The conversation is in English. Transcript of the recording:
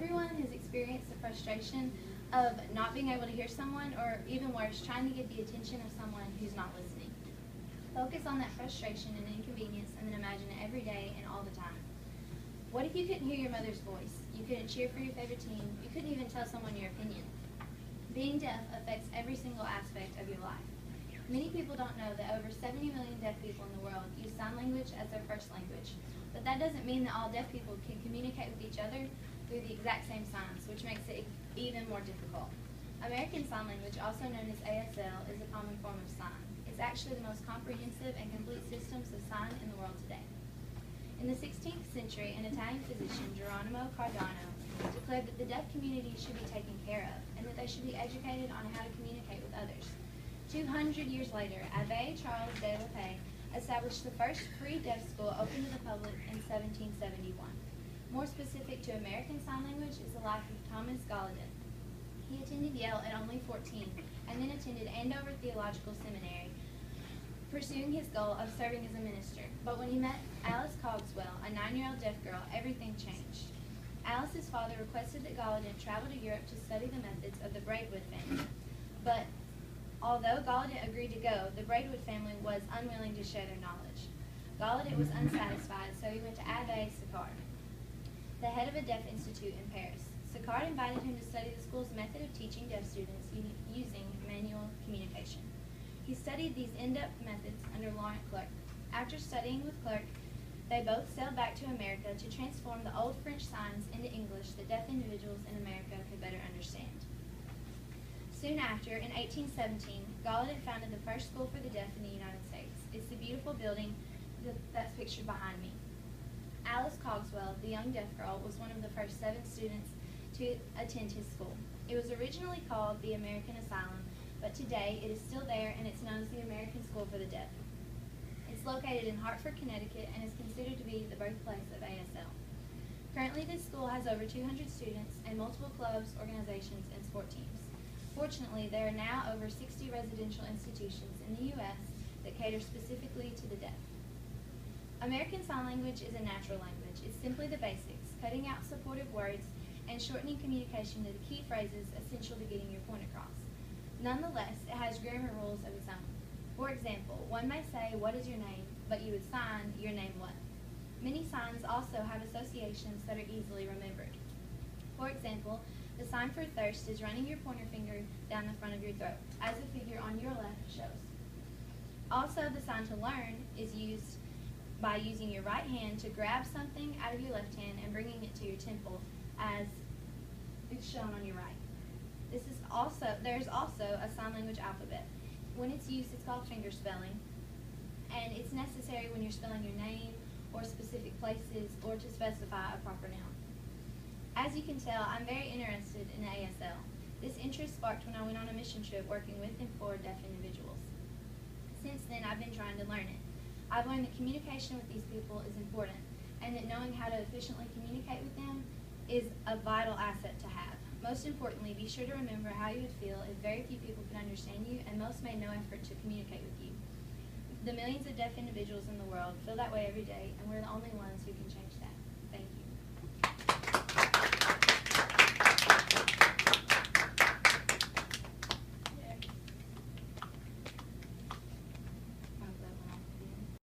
Everyone has experienced the frustration of not being able to hear someone, or even worse, trying to get the attention of someone who's not listening. Focus on that frustration and inconvenience and then imagine it every day and all the time. What if you couldn't hear your mother's voice? You couldn't cheer for your favorite team. You couldn't even tell someone your opinion. Being deaf affects every single aspect of your life. Many people don't know that over 70 million deaf people in the world use sign language as their first language. But that doesn't mean that all deaf people can communicate with each other through the exact same signs, which makes it even more difficult. American Sign Language, also known as ASL, is a common form of sign. It's actually the most comprehensive and complete systems of sign in the world today. In the 16th century, an Italian physician, Geronimo Cardano, declared that the deaf community should be taken care of and that they should be educated on how to communicate with others. 200 years later, Abbé Charles de la Paix established the first free deaf school open to the public in 1771. More specific to American Sign Language is the life of Thomas Gallaudet. He attended Yale at only 14 and then attended Andover Theological Seminary, pursuing his goal of serving as a minister. But when he met Alice Cogswell, a 9-year-old deaf girl, everything changed. Alice's father requested that Gallaudet travel to Europe to study the methods of the Braidwood family. But although Gallaudet agreed to go, the Braidwood family was unwilling to share their knowledge. Gallaudet was unsatisfied, so he went to Abbé Sicard, the head of a deaf institute in Paris. Sicard invited him to study the school's method of teaching deaf students using manual communication. He studied these in-depth methods under Laurent Clerc. After studying with Clerc, they both sailed back to America to transform the old French signs into English that deaf individuals in America could better understand. Soon after, in 1817, Gallaudet founded the first school for the deaf in the United States. It's the beautiful building that's pictured behind me. Alice Cogswell, the young deaf girl, was one of the first 7 students to attend his school. It was originally called the American Asylum, but today it is still there and it's known as the American School for the Deaf. It's located in Hartford, Connecticut, and is considered to be the birthplace of ASL. Currently, this school has over 200 students and multiple clubs, organizations, and sport teams. Fortunately, there are now over 60 residential institutions in the U.S. that cater specifically to the deaf. American Sign Language is a natural language. It's simply the basics, cutting out supportive words and shortening communication to the key phrases essential to getting your point across. Nonetheless, it has grammar rules of its own. For example, one may say, "What is your name?" but you would sign, "Your name what?" Many signs also have associations that are easily remembered. For example, the sign for thirst is running your pointer finger down the front of your throat, as the figure on your left shows. Also, the sign to learn is used by using your right hand to grab something out of your left hand and bringing it to your temple, as it's shown on your right. There's also a sign language alphabet. When it's used, it's called finger spelling, and it's necessary when you're spelling your name or specific places or to specify a proper noun. As you can tell, I'm very interested in ASL. This interest sparked when I went on a mission trip working with and for deaf individuals. Since then, I've been trying to learn it. I've learned that communication with these people is important, and that knowing how to efficiently communicate with them is a vital asset to have. Most importantly, be sure to remember how you would feel if very few people could understand you and most made no effort to communicate with you. The millions of deaf individuals in the world feel that way every day, and we're the only ones who can change that.